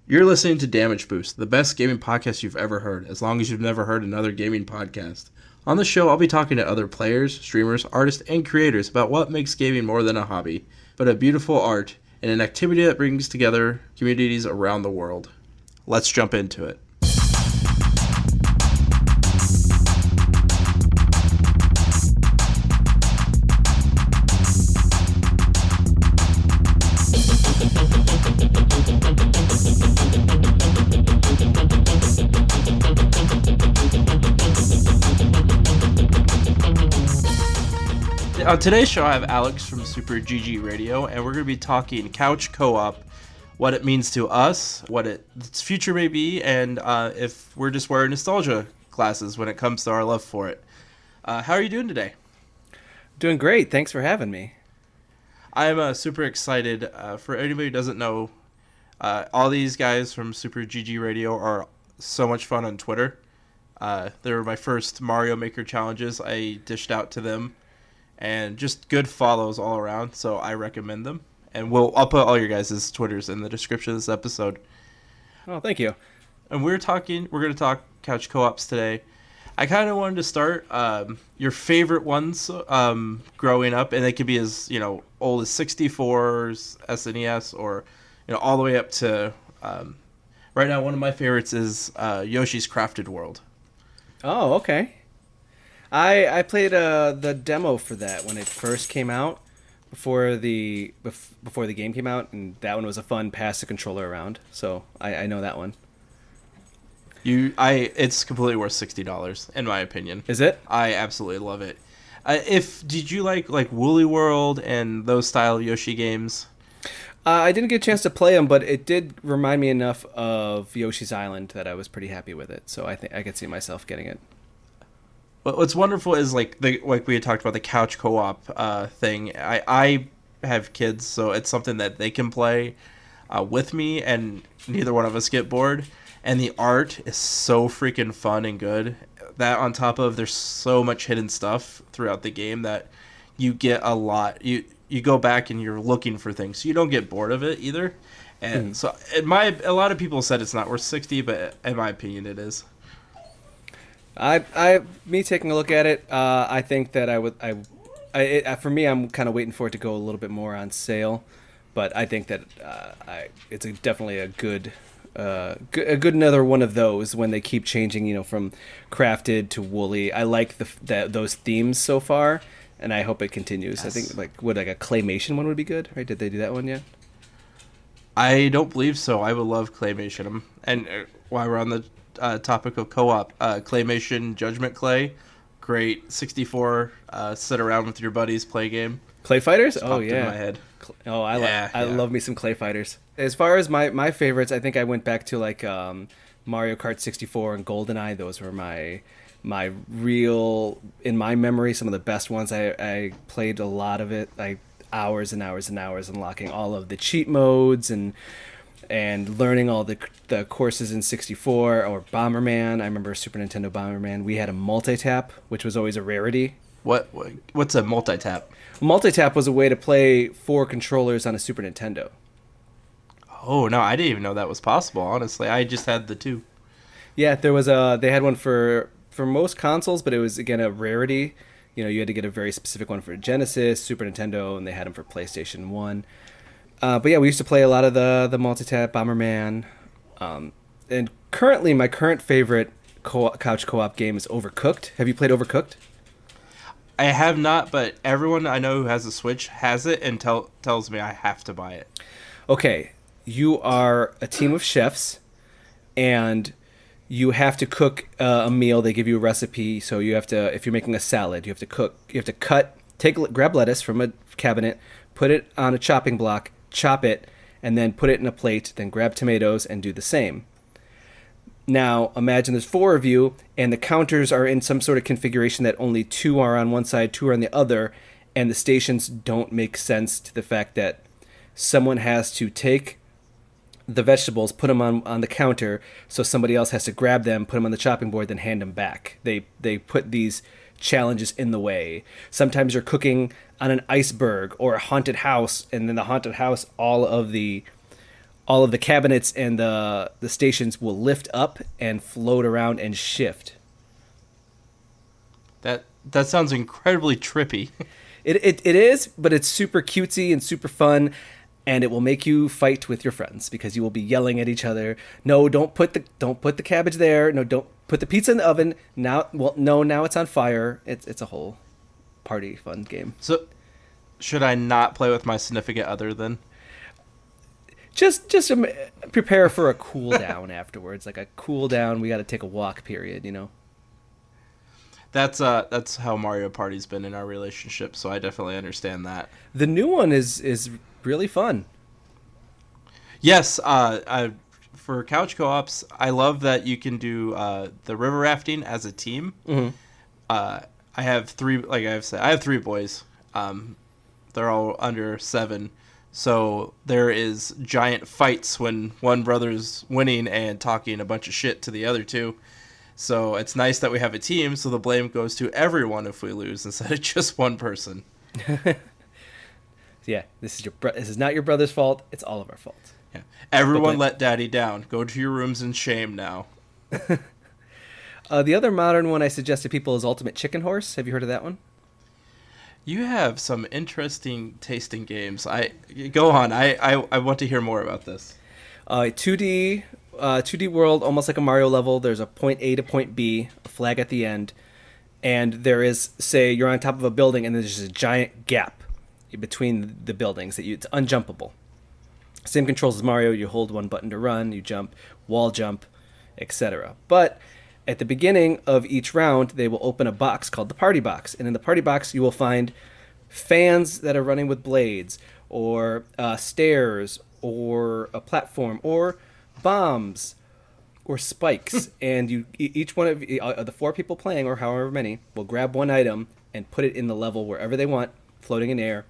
You're listening to Damage Boost, the best gaming podcast you've ever heard, as long as you've never heard another gaming podcast. On the show, I'll be talking to other players, streamers, artists, and creators about what makes gaming more than a hobby, but a beautiful art and an activity that brings together communities around the world. Let's jump into it. On today's show, I have Alex from Super GG Radio, and we're going to be talking couch co-op, what it means to us, what its future may be, and if we're just wearing nostalgia glasses when it comes to our love for it. How are you doing today? Doing great. Thanks for having me. I'm super excited. For anybody who doesn't know, all these guys from Super GG Radio are so much fun on Twitter. They were my first Mario Maker challenges I dished out to them. And just good follows all around, so I recommend them. And I'll put all your guys' Twitters in the description of this episode. Oh, thank you. And we're going to talk couch co-ops today. I kind of wanted to start your favorite ones growing up, and they could be as old as 64s, SNES, or all the way up to right now. One of my favorites is Yoshi's Crafted World. Oh, okay. I played the demo for that when it first came out, before the game came out, and that one was a fun pass the controller around. So I know that one. It's completely worth $60 in my opinion. Is it? I absolutely love it. Did you like Woolly World and those style Yoshi games? I didn't get a chance to play them, but it did remind me enough of Yoshi's Island that I was pretty happy with it. So I think I could see myself getting it. What's wonderful is like we had talked about the couch co-op thing. I have kids, so it's something that they can play with me, and neither one of us get bored. And the art is so freaking fun and good. That on top of there's so much hidden stuff throughout the game that you get a lot. You go back and you're looking for things, so you don't get bored of it either. And so a lot of people said it's not worth $60, but in my opinion, it is. Me taking a look at it, I think that for me, I'm kind of waiting for it to go a little bit more on sale, but I think that it's definitely a good another one of those when they keep changing, from crafted to woolly. I like those themes so far, and I hope it continues. Yes. I think like a claymation one would be good, right? Did they do that one yet? I don't believe so. I would love claymation. And while we're on the topic of co-op, claymation Judgment Clay, great 64 sit around with your buddies play game. Clay Fighters? Just oh yeah, in my head. I love me some Clay Fighters. As far as my favorites, I think I went back to Mario Kart 64 and GoldenEye. Those were my real, in my memory, some of the best ones. I played a lot of it, hours and hours and hours, unlocking all of the cheat modes and learning all the courses in 64, or Bomberman. I remember Super Nintendo Bomberman. We had a multi-tap, which was always a rarity. What's a multi-tap? Multi-tap was a way to play 4 controllers on a Super Nintendo. Oh, no, I didn't even know that was possible, honestly. I just had the 2. Yeah, they had one for most consoles, but it was, again, a rarity. You had to get a very specific one for Genesis, Super Nintendo, and they had them for PlayStation 1. But yeah, we used to play a lot of the multi-tap, Bomberman. And currently, my current favorite couch co-op game is Overcooked. Have you played Overcooked? I have not, but everyone I know who has a Switch has it and tells me I have to buy it. Okay, you are a team of chefs, and you have to cook a meal. They give you a recipe, so you have to, if you're making a salad, you have to grab lettuce from a cabinet, put it on a chopping block, chop it, and then put it in a plate, then grab tomatoes and do the same. Now, imagine there's 4 of you, and the counters are in some sort of configuration that only 2 are on one side, 2 are on the other, and the stations don't make sense to the fact that someone has to take the vegetables, put them on the counter, so somebody else has to grab them, put them on the chopping board, then hand them back. They put these challenges in the way. Sometimes you're cooking on an iceberg or a haunted house, and then the haunted house, all of the all of the cabinets and the stations will lift up and float around and shift. That sounds incredibly trippy. It is, but it's super cutesy and super fun, and it will make you fight with your friends because you will be yelling at each other. No, don't put the cabbage there. No, don't put the pizza in the oven. Now, well, no, now it's on fire. It's a whole party fun game. So, should I not play with my significant other then? Just prepare for a cool down afterwards, like a cool down. We got to take a walk period, you know. That's how Mario Party's been in our relationship, so I definitely understand that. The new one is really fun. Yes, for couch co-ops, I love that you can do the river rafting as a team. Mm-hmm. I have three, like I've said, I have three boys. They're all under 7, so there is giant fights when one brother's winning and talking a bunch of shit to the other two. So it's nice that we have a team, so the blame goes to everyone if we lose instead of just one person. Yeah, this is not your brother's fault. It's all of our fault. Yeah, everyone let Daddy down. Go to your rooms in shame now. The other modern one I suggest to people is Ultimate Chicken Horse. Have you heard of that one? You have some interesting tasting games. Go on. I want to hear more about this. 2D world, almost like a Mario level. There's a point A to point B, a flag at the end, and there is, say, you're on top of a building, and there's just a giant gap between the buildings it's unjumpable. Same controls as Mario. You hold one button to run, you jump, wall jump, etc. But at the beginning of each round, they will open a box called the Party Box, and in the Party Box, you will find fans that are running with blades, or stairs, or a platform, or bombs or spikes, and each one of the 4 people playing, or however many, will grab one item and put it in the level wherever they want, floating in air.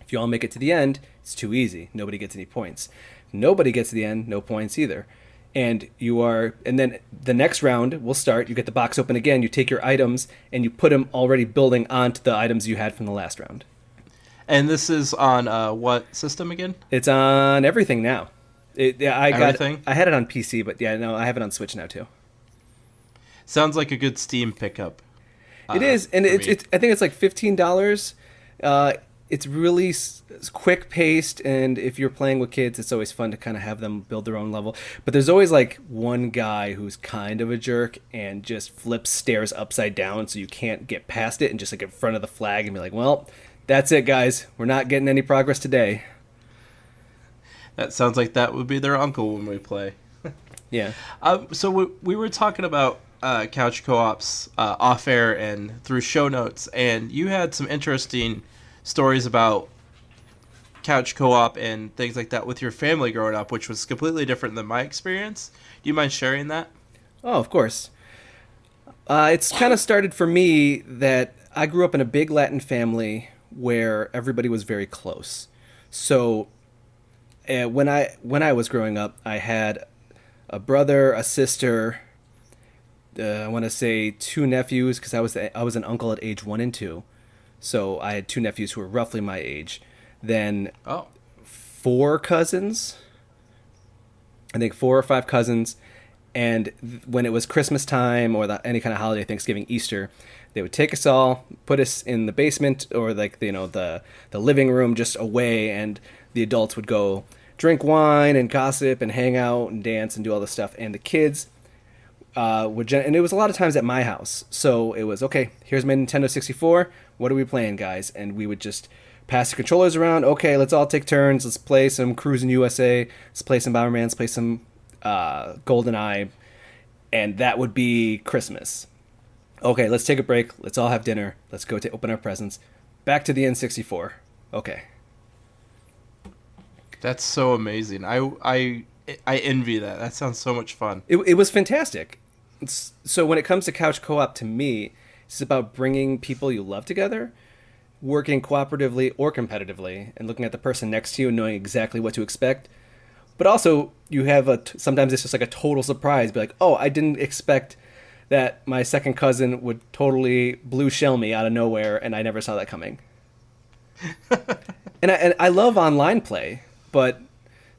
If you all make it to the end, it's too easy. Nobody gets any points. Nobody gets to the end, no points either. And then the next round will start. You get the box open again. You take your items and you put them already building onto the items you had from the last round. And this is on what system again? It's on everything now. Everything? I had it on PC, but yeah, no, I have it on Switch now too. Sounds like a good Steam pickup. It is, and it's I think it's like $15. It's really quick paced, and if you're playing with kids, it's always fun to kind of have them build their own level. But there's always like one guy who's kind of a jerk and just flips stairs upside down, so you can't get past it, and just like in front of the flag and be like, well, that's it, guys. We're not getting any progress today. That sounds like that would be their uncle when we play. Yeah. So we were talking about couch co-ops off air and through show notes, and you had some interesting stories about couch co-op and things like that with your family growing up, which was completely different than my experience. Do you mind sharing that? Oh, of course. It's kind of started for me that I grew up in a big Latin family where everybody was very close. So when I was growing up, I had a brother, a sister, I want to say 2 nephews, because I was an uncle at age 1 and 2. So I had 2 nephews who were roughly my age. Then 4 cousins. I think 4 or 5 cousins. And when it was Christmas time or any kind of holiday, Thanksgiving, Easter, they would take us all, put us in the basement or the living room just away, and the adults would go drink wine and gossip and hang out and dance and do all this stuff. And the kids and it was a lot of times at my house. So it was, okay, here's my Nintendo 64. What are we playing, guys? And we would just pass the controllers around. Okay, let's all take turns. Let's play some Cruisin' USA. Let's play some Bomberman. Let's play some GoldenEye. And that would be Christmas. Okay, let's take a break. Let's all have dinner. Let's go open our presents. Back to the N64. Okay. That's so amazing. I envy that. That sounds so much fun. It was fantastic. So when it comes to couch co-op, to me, it's about bringing people you love together, working cooperatively or competitively, and looking at the person next to you and knowing exactly what to expect. But also, you have sometimes it's just like a total surprise. Be like, oh, I didn't expect that my second cousin would totally blue shell me out of nowhere, and I never saw that coming. And I love online play, but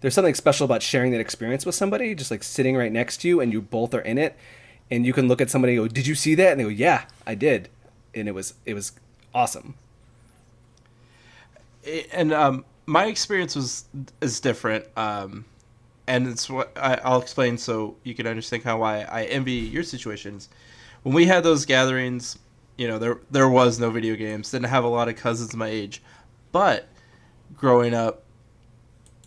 there's something special about sharing that experience with somebody, just like sitting right next to you and you both are in it, and you can look at somebody and go, "Did you see that?" And they go, "Yeah, I did," and it was awesome. And my experience is different, and it's what I'll explain so you can understand kind of why I envy your situations. When we had those gatherings, there was no video games. Didn't have a lot of cousins my age, but growing up,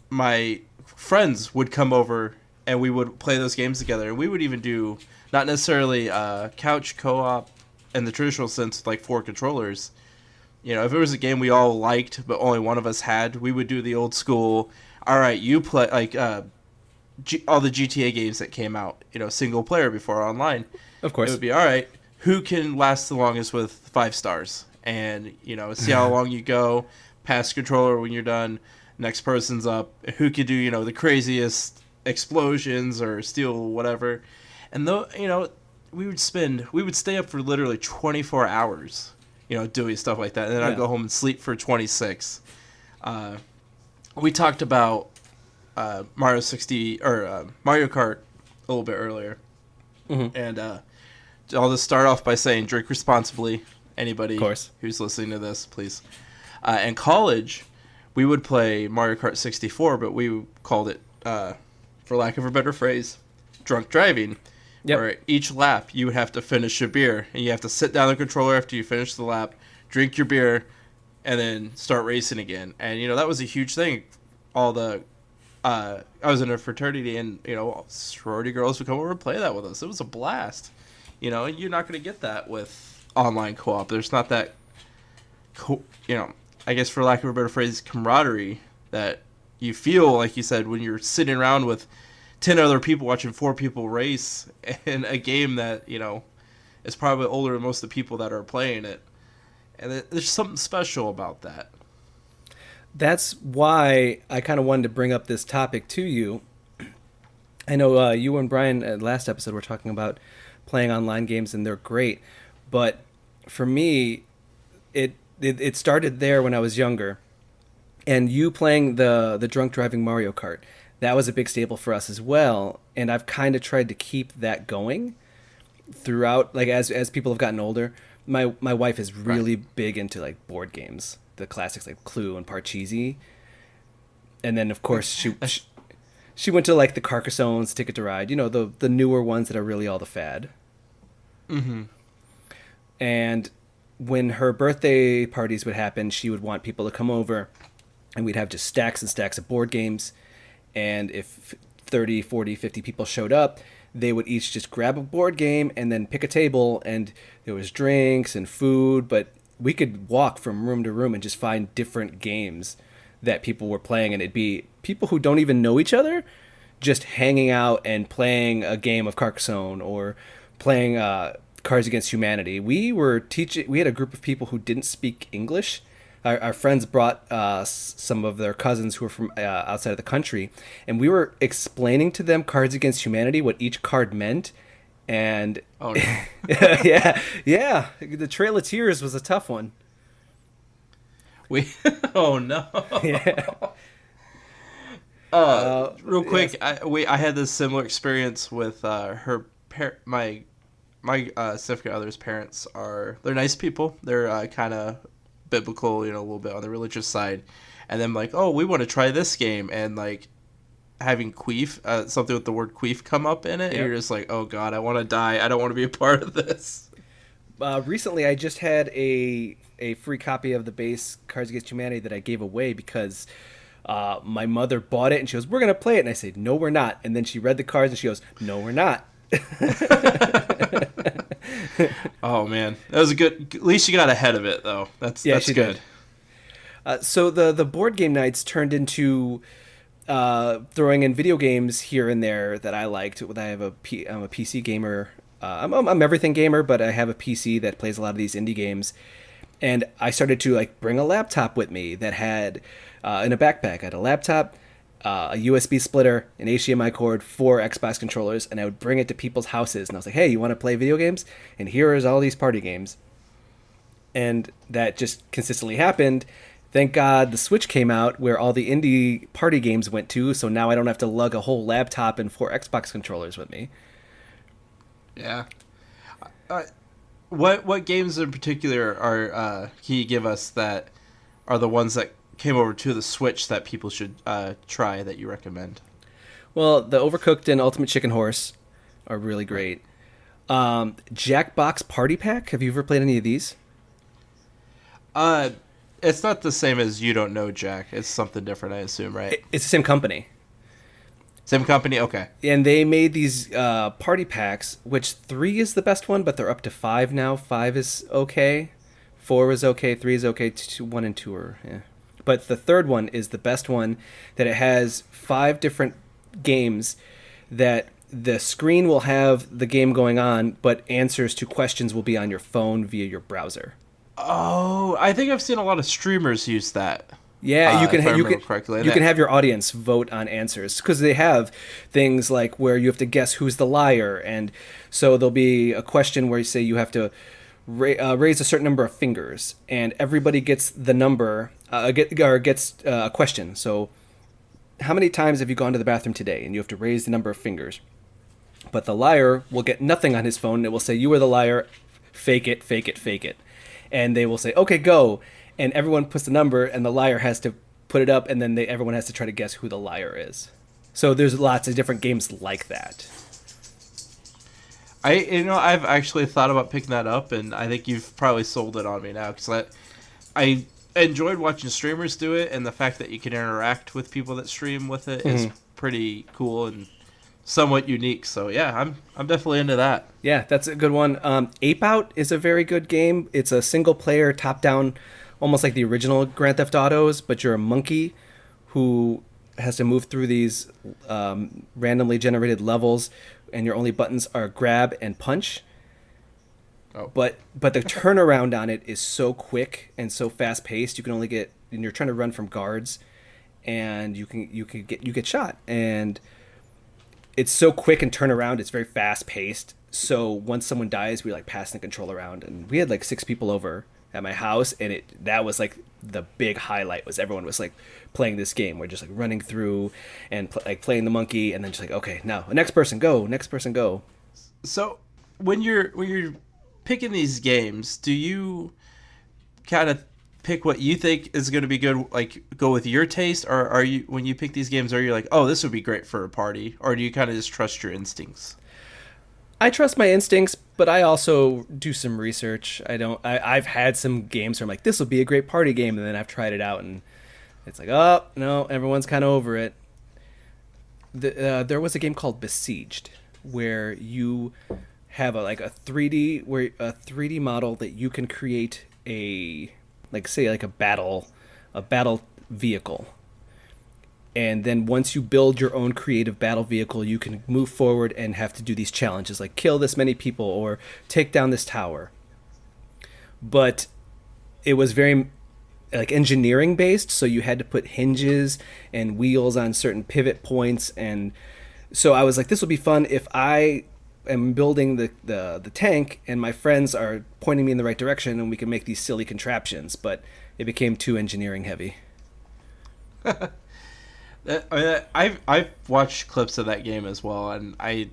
my friends would come over and we would play those games together. And we would even do not necessarily couch co-op in the traditional sense, like 4 controllers. If it was a game we all liked but only one of us had, we would do the old school. All right, you play like all the GTA games that came out, single player before online. Of course, it would be all right. Who can last the longest with 5 stars? And see how long you go. Pass controller when you're done. Next person's up. Who could do the craziest explosions or steal whatever? And though we would stay up for literally 24 hours, doing stuff like that. And then I'd go home and sleep for 26. We talked about Mario Kart a little bit earlier, and I'll just start off by saying drink responsibly. Anybody who's listening to this, please. In college, we would play Mario Kart 64, but we called it, for lack of a better phrase, drunk driving. Yep. Where each lap you would have to finish a beer, and you have to sit down the controller after you finish the lap, drink your beer, and then start racing again. And that was a huge thing. I was in a fraternity, and sorority girls would come over and play that with us. It was a blast. You're not going to get that with online co-op. There's not that, I guess for lack of a better phrase, camaraderie that you feel, like you said, when you're sitting around with 10 other people watching 4 people race in a game that, is probably older than most of the people that are playing it. And there's something special about that. That's why I kind of wanted to bring up this topic to you. I know you and Bryan, last episode, were talking about playing online games, and they're great. But for me, it started there when I was younger. And you playing the drunk driving Mario Kart, that was a big staple for us as well. And I've kind of tried to keep that going throughout, like as people have gotten older. My wife is really big into like board games, the classics like Clue and Parcheesi. And then of course she went to like the Carcassone's, Ticket to Ride, the newer ones that are really all the fad. Mm-hmm. And when her birthday parties would happen, she would want people to come over, and we'd have just stacks and stacks of board games. And if 30, 40, 50 people showed up, they would each just grab a board game and then pick a table, and there was drinks and food, but we could walk from room to room and just find different games that people were playing, and it'd be people who don't even know each other just hanging out and playing a game of Carcassonne or playing Cards Against Humanity. We had a group of people who didn't speak English. Our friends brought some of their cousins who were from outside of the country, and we were explaining to them Cards Against Humanity, what each card meant. And oh no. yeah, the Trail of Tears was a tough one. Oh no. Yeah. Real quick, yes. I had this similar experience with my significant other's parents. They're nice people. They're kind of biblical, a little bit on the religious side, and then like, oh, we want to try this game, and like having queef, something with the word queef come up in it, and you're just like, oh god, I want to die. I don't want to be a part of this. Recently, I just had a free copy of the base Cards Against Humanity that I gave away because my mother bought it, and she goes, "We're gonna play it," and I said, "No, we're not." And then she read the cards, and she goes, "No, we're not." Oh man, that was a good. At least you got ahead of it, though. That's good. So the board game nights turned into throwing in video games here and there that I liked. I'm a PC gamer. I'm everything gamer, but I have a PC that plays a lot of these indie games. And I started to like bring a laptop with me that had in a backpack. I had a laptop, a USB splitter, an HDMI cord, 4 Xbox controllers, and I would bring it to people's houses. And I was like, "Hey, you want to play video games? And here is all these party games." And that just consistently happened Thank God the Switch came out where all the indie party games went to, so now I don't have to lug a whole laptop and 4 Xbox controllers with me. Yeah. What games in particular are can you give us that are the ones that came over to the Switch that people should try that you recommend? Well, the Overcooked and Ultimate Chicken Horse are really great. Jackbox Party Pack. Have you ever played any of these? It's not the same as You Don't Know Jack. It's something different, I assume, right? It's the same company. Same company? Okay. And they made these party packs, which 3 is the best one, but they're up to 5 now. 5 is okay. 4 is okay. 3 is okay. 1 and 2 are, yeah. But the third one is the best one, that it has 5 different games that the screen will have the game going on, but answers to questions will be on your phone via your browser. Oh, I think I've seen a lot of streamers use that. Yeah, you can you can have your audience vote on answers, because they have things like where you have to guess who's the liar, and so there'll be a question where you say you have to raise a certain number of fingers, and everybody gets the number gets a question. So, how many times have you gone to the bathroom today? And you have to raise the number of fingers. But the liar will get nothing on his phone. It will say, "You are the liar. Fake it, fake it, fake it." And they will say, "Okay, go." And everyone puts the number, and the liar has to put it up, and then everyone has to try to guess who the liar is. So there's lots of different games like that. I've actually thought about picking that up, and I think you've probably sold it on me now, because I enjoyed watching streamers do it, and the fact that you can interact with people that stream with it is pretty cool and somewhat unique. So yeah, I'm definitely into that. Yeah, that's a good one. Ape Out is a very good game. It's a single player top down, almost like the original Grand Theft Autos, but you're a monkey who has to move through these randomly generated levels, and your only buttons are grab and punch. Oh. But the turnaround on it is so quick and so fast paced. You can only get, and you're trying to run from guards, and you get shot. And it's so quick and turn around. It's very fast paced. So once someone dies, we like pass the control around, and we had like 6 people over at my house, and that was like the big highlight, was everyone was like playing this game. We're just like running through and like playing the monkey, and then just like, okay, now next person go. So when you're picking these games, do you kind of pick what you think is going to be good, like go with your taste, or are you, when you pick these games, are you like, oh, this would be great for a party, or do you kind of just trust your instincts? I trust my instincts, but I also do some research. I've had some games where I'm like, this will be a great party game, and then I've tried it out, and it's like, oh no, everyone's kind of over it. There was a game called Besieged, where you have a 3D model that you can create a battle vehicle. And then once you build your own creative battle vehicle, you can move forward and have to do these challenges, like kill this many people or take down this tower. But it was very like engineering based, so you had to put hinges and wheels on certain pivot points. And so I was like, this will be fun if I am building the tank and my friends are pointing me in the right direction, and we can make these silly contraptions. But it became too engineering heavy. I've watched clips of that game as well, and I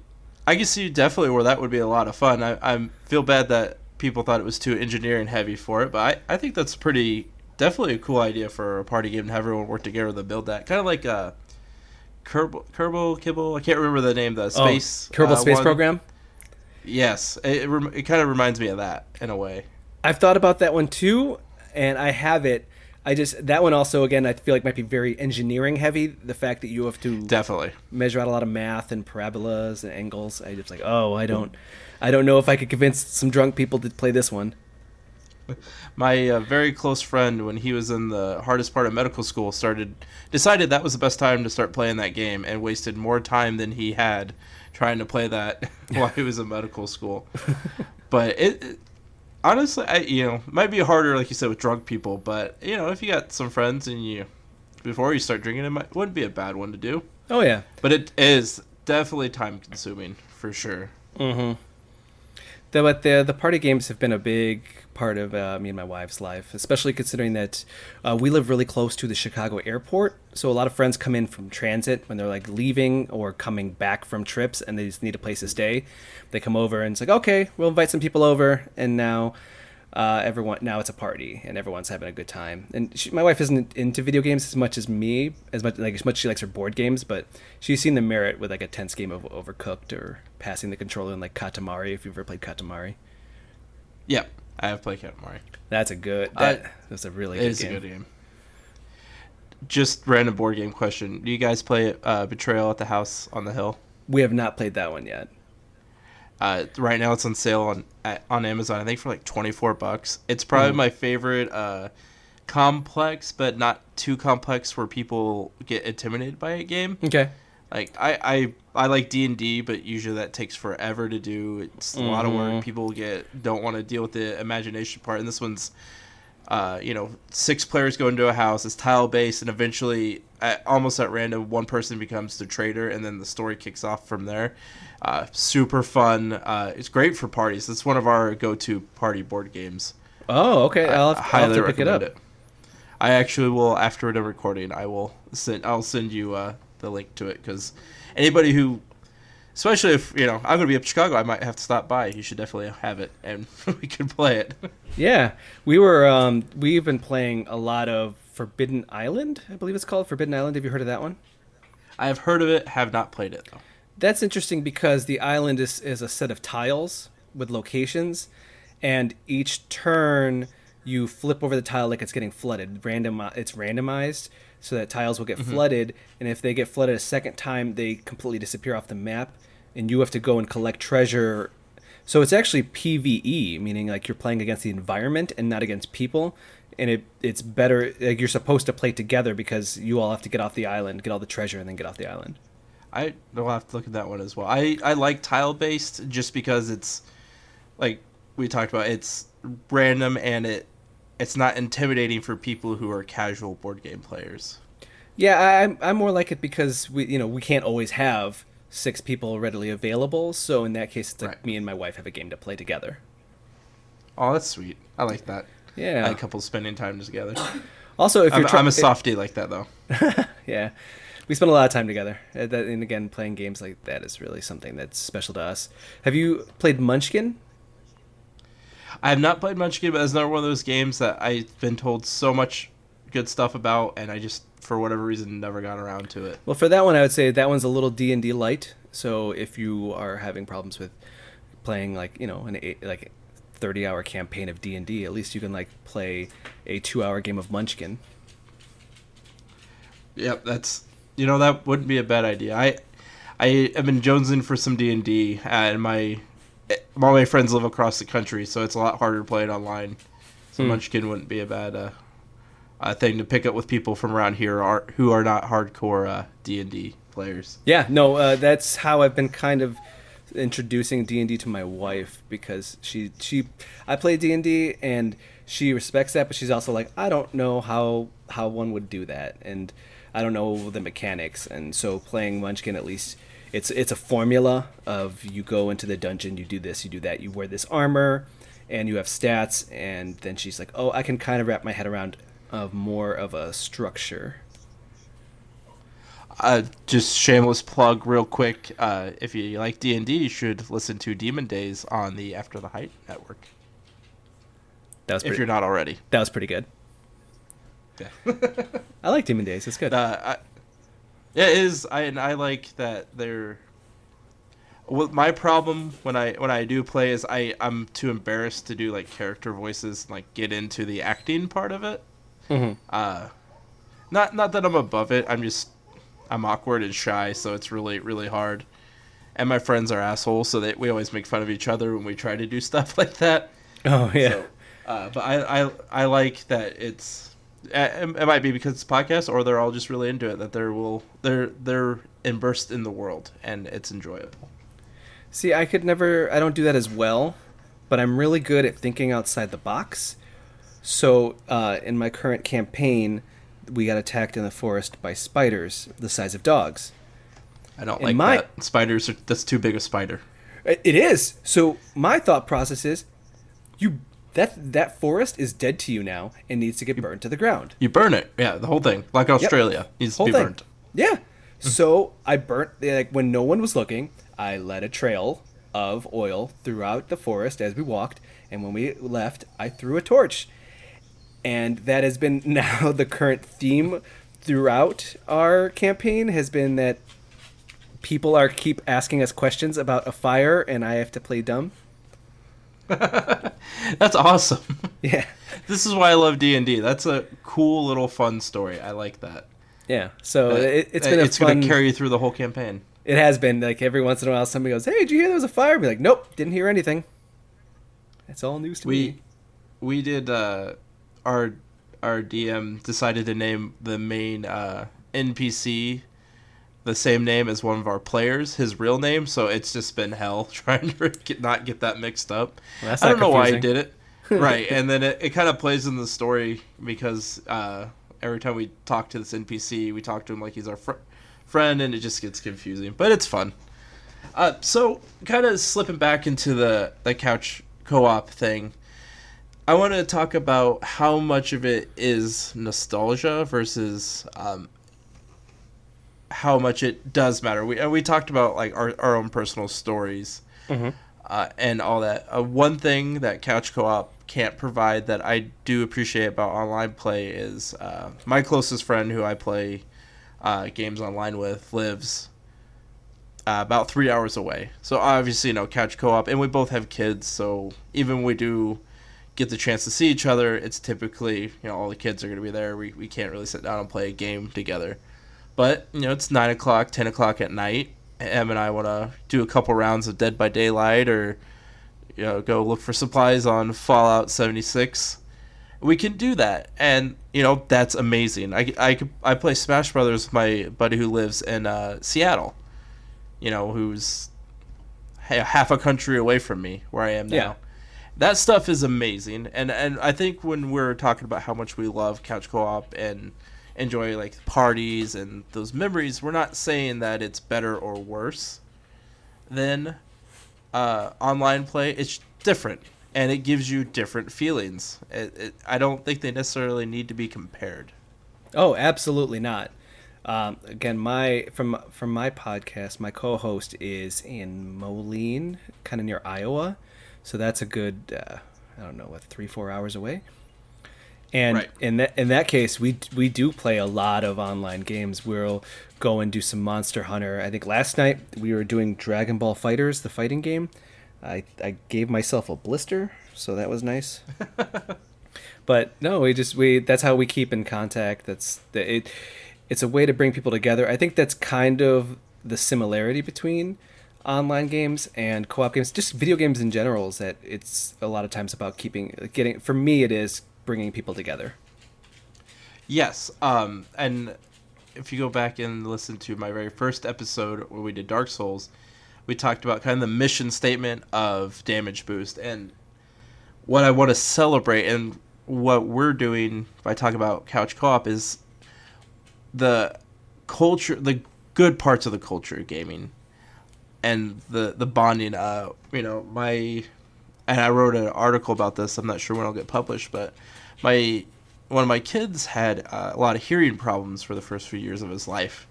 can see definitely where that would be a lot of fun. I feel bad that people thought it was too engineering heavy for it, but I think that's definitely a cool idea for a party game to have everyone work together to build that. Kind of like a Kerbal, I can't remember the name, the space Kerbal Space one. Program. Yes, it kind of reminds me of that in a way. I've thought about that one too, and I have it. That one also, again, I feel like might be very engineering heavy. The fact that you have to definitely measure out a lot of math and parabolas and angles. I just like, I don't know if I could convince some drunk people to play this one. My very close friend, when he was in the hardest part of medical school, decided that was the best time to start playing that game, and wasted more time than he had trying to play that while he was in medical school. But it honestly, it might be harder, like you said, with drunk people, but if you got some friends and before you start drinking, wouldn't be a bad one to do. Oh yeah, but it is definitely time consuming for sure. Mm-hmm. The party games have been a big part of me and my wife's life, especially considering that we live really close to the Chicago airport. So a lot of friends come in from transit when they're like leaving or coming back from trips, and they just need a place to stay. They come over and it's like, okay, we'll invite some people over, and now now it's a party and everyone's having a good time. And my wife isn't into video games as much as me, as much as she likes her board games, but she's seen the merit with like a tense game of Overcooked or passing the controller in like Katamari, if you've ever played Katamari. Yeah, I have played Katamari. That's a really good game. It is a good game. Just random board game question. Do you guys play Betrayal at the House on the Hill? We have not played that one yet. Right now it's on sale on Amazon, I think for like $24. It's probably my favorite complex, but not too complex where people get intimidated by a game. Okay. Like I like D&D, but usually that takes forever to do. It's a lot of work. People don't want to deal with the imagination part, and this one's 6 players go into a house. It's tile based, and eventually almost at random one person becomes the traitor, and then the story kicks off from there. Super fun. It's great for parties. It's one of our go-to party board games. Oh, okay. I'll have to pick it up. I actually will, after the recording, I'll send you the link to it, because anybody who, especially if I'm going to be up in Chicago, I might have to stop by. You should definitely have it, and we can play it. Yeah, we've been playing a lot of Forbidden Island. I believe it's called Forbidden Island. Have you heard of that one? I have heard of it. Have not played it though. That's interesting because the island is a set of tiles with locations, and each turn you flip over the tile like it's getting flooded. It's randomized so that tiles will get flooded, and if they get flooded a second time, they completely disappear off the map, and you have to go and collect treasure. So it's actually PvE, meaning like you're playing against the environment and not against people, and it's better. Like you're supposed to play together because you all have to get off the island, get all the treasure, and then get off the island. I will have to look at that one as well. I like tile-based just because it's, like we talked about, it's random and it's not intimidating for people who are casual board game players. Yeah, I'm more like it because we can't always have 6 people readily available. So in that case, it's like me and my wife have a game to play together. Oh, that's sweet. I like that. Yeah. I like couples spending time together. Also, if I'm a softie like that, though. Yeah. We spend a lot of time together. And again, playing games like that is really something that's special to us. Have you played Munchkin? I have not played Munchkin, but it's another one of those games that I've been told so much good stuff about, and I just, for whatever reason, never got around to it. Well, for that one, I would say that one's a little D&D light. So if you are having problems with playing like, an 30-hour campaign of D&D, at least you can like play a 2-hour game of Munchkin. Yep, that wouldn't be a bad idea. I have been jonesing for some D&D, and all my friends live across the country, so it's a lot harder to play it online. So Munchkin wouldn't be a bad thing to pick up with people from around here who are not hardcore D&D players. Yeah, no, that's how I've been kind of introducing D&D to my wife, because I play D&D and she respects that, but she's also like, I don't know how one would do that, and I don't know the mechanics. And so playing Munchkin, at least it's a formula of you go into the dungeon, you do this, you do that, you wear this armor, and you have stats, and then she's like, oh, I can kind of wrap my head around of more of a structure. Just shameless plug real quick. If you like D&D, you should listen to Demon Days on the After the Height network. If you're not already. That was pretty good. Yeah. I like Demon Days. It's good. Yeah, it is. I like that they're... Well, my problem when I do play is I'm too embarrassed to do like character voices and like get into the acting part of it. Mm-hmm. Not that I'm above it. I'm awkward and shy, so it's really, really hard. And my friends are assholes, so we always make fun of each other when we try to do stuff like that. Oh yeah. So, but I like that it's. It might be because it's a podcast, or they're all just really into it. That they're immersed in the world, and it's enjoyable. See, I don't do that as well, but I'm really good at thinking outside the box. So in my current campaign, we got attacked in the forest by spiders the size of dogs. I don't like that. Spiders that's too big a spider. It is. So my thought process is, you that forest is dead to you now and needs to get burned to the ground. You burn it. Yeah, the whole thing. Like Australia needs to Whole be thing. burnt. Yeah. So I burnt, like, when no one was looking, I let a trail of oil throughout the forest as we walked, and when we left, I threw a torch. And that has been now the current theme throughout our campaign, has been that people keep asking us questions about a fire, and I have to play dumb. That's awesome. Yeah. This is why I love D&D. That's a cool little fun story. I like that. Yeah. So it's been it's fun. going to carry you through the whole campaign. It has been, like, every once in a while somebody goes, "Hey, did you hear there was a fire?" I'll be like, "Nope, didn't hear anything." That's all news to me. We did our DM decided to name the main NPC the same name as one of our players, his real name, so it's just been hell trying to not get that mixed up. Well, that's I don't not know why he confusing. did it. Right, and then it kind of plays in the story because every time we talk to this NPC, we talk to him like he's our friend, and it just gets confusing. But it's fun. So, kind of slipping back into the couch co-op thing, I want to talk about how much of it is nostalgia versus how much it does matter. We talked about, like, our own personal stories and all that. One thing that couch co-op can't provide that I do appreciate about online play is my closest friend who I play games online with lives about 3 hours away. So obviously, couch co-op, and we both have kids, so even when we do get the chance to see each other, it's typically, all the kids are going to be there. We can't really sit down and play a game together. But, it's 9 o'clock, 10 o'clock at night. Em and I want to do a couple rounds of Dead by Daylight or, go look for supplies on Fallout 76. We can do that. And, that's amazing. I play Smash Brothers with my buddy who lives in Seattle, who's half a country away from me where I am now. Yeah. That stuff is amazing. And I think when we're talking about how much we love couch co-op and enjoy, like, parties and those memories, we're not saying that it's better or worse than online play. It's different, and it gives you different feelings. I don't think they necessarily need to be compared. Oh, absolutely not. Again, from my podcast, my co-host is in Moline, kind of near Iowa, so that's a good 3-4 hours away. And Right. in that case, we do play a lot of online games. We'll go and do some Monster Hunter. I think last night we were doing Dragon Ball Fighters, the fighting game. I gave myself a blister, so that was nice. But no, that's how we keep in contact. It's a way to bring people together. I think that's kind of the similarity between online games and co-op games, just video games in general, is that it's a lot of times about for me it is bringing people together. Yes, and if you go back and listen to my very first episode where we did Dark Souls, we talked about kind of the mission statement of damage boost, and what I want to celebrate and what we're doing by talking about couch co-op is the culture, the good parts of the culture of gaming, and the bonding. And I wrote an article about this. I'm not sure when it'll get published, but one of my kids had a lot of hearing problems for the first few years of his life,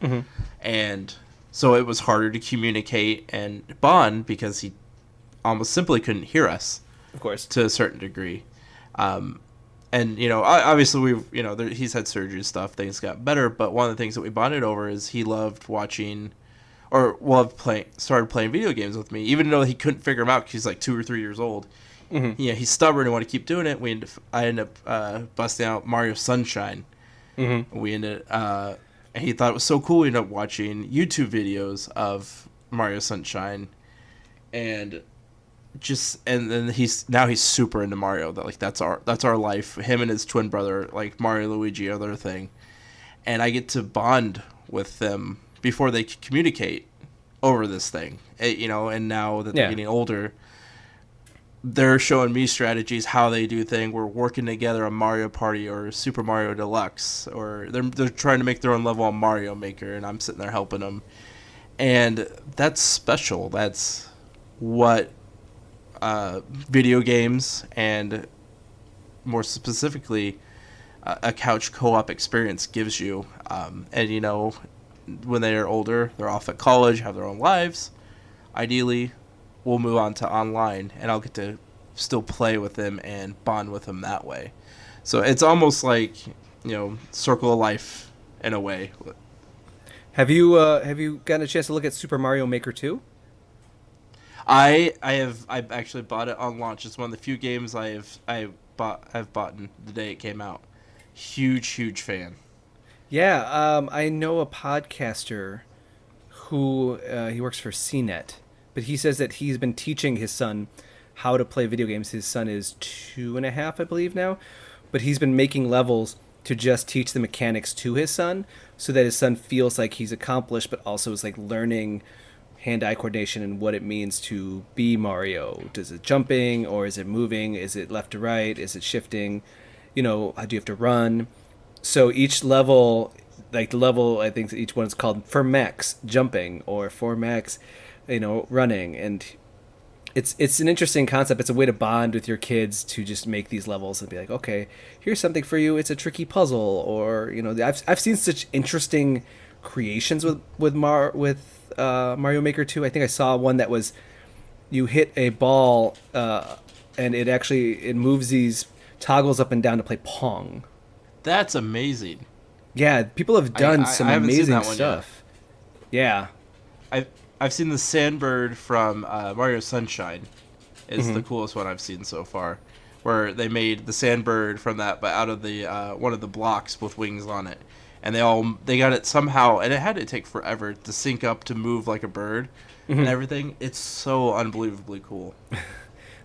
and so it was harder to communicate and bond because he almost simply couldn't hear us, Of course. to a certain degree. And obviously he's had surgery and stuff. Things got better, but one of the things that we bonded over is he loved watching. Started playing video games with me, even though he couldn't figure them out because he's like 2 or 3 years old. He's stubborn and want to keep doing it. I ended up busting out Mario Sunshine. We ended and he thought it was so cool. We ended up watching YouTube videos of Mario Sunshine, and then he's super into Mario. That's our life. Him and his twin brother, like Mario and Luigi, are their thing, and I get to bond with them before they communicate over this thing, and now that they're getting older, they're showing me strategies, how they do things. We're working together on Mario Party or Super Mario Deluxe, or they're trying to make their own level on Mario Maker, and I'm sitting there helping them. And that's special. That's what video games and more specifically a couch co-op experience gives you. And you know, when they're older, they're off at college, have their own lives. Ideally, we'll move on to online, and I'll get to still play with them and bond with them that way. So it's almost like, you know, circle of life in a way. Have you gotten a chance to look at Super Mario Maker 2? I've actually bought it on launch. It's one of the few games I've bought the day it came out. Huge fan. Yeah, I know a podcaster who he works for CNET, but he says that he's been teaching his son how to play video games. His son is 2.5, I believe now, but he's been making levels to just teach the mechanics to his son, so that his son feels like he's accomplished, but also is like learning hand-eye coordination and what it means to be Mario. Does it jumping, or is it moving? Is it left to right? Is it shifting? You know, how do you have to run? So each level, like the level, I think each one is called for max jumping or for max, you know, running. And it's an interesting concept. It's a way to bond with your kids, to just make these levels and be like, okay, here's something for you. It's a tricky puzzle, or you know, I've seen such interesting creations with Mario Maker 2. I think I saw one that was you hit a ball and it moves these toggles up and down to play Pong. That's amazing. Yeah, people have done some amazing stuff. Yet. Yeah. I've seen the Sandbird from Mario Sunshine is the coolest one I've seen so far, where they made the Sandbird from that, but out of the one of the blocks with wings on it. And they got it somehow, and it had to take forever to sync up to move like a bird and everything. It's so unbelievably cool.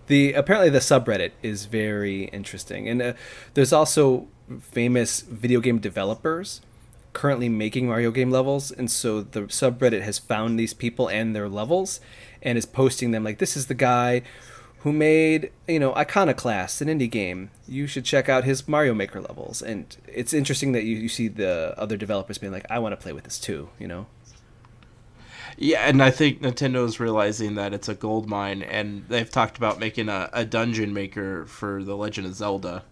Apparently the subreddit is very interesting, and there's also famous video game developers currently making Mario game levels, and so the subreddit has found these people and their levels, and is posting them like, this is the guy who made, you know, Iconoclast, an indie game. You should check out his Mario Maker levels. And it's interesting that you see the other developers being like, I want to play with this too, you know? Yeah, and I think Nintendo's realizing that it's a gold mine, and they've talked about making a dungeon maker for The Legend of Zelda.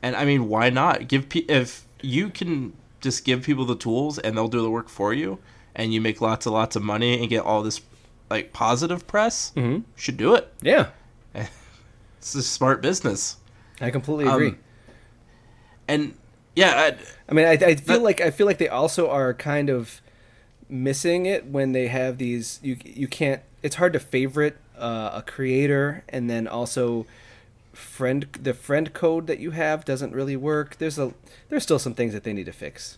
And I mean, why not? If you can just give people the tools and they'll do the work for you, and you make lots of money and get all this like positive press, you should do it. Yeah. It's a smart business. I completely agree. And yeah, I feel like they also are kind of missing it when they have these. You can't. It's hard to favorite a creator, and then also the friend code that you have doesn't really work. There's still some things that they need to fix.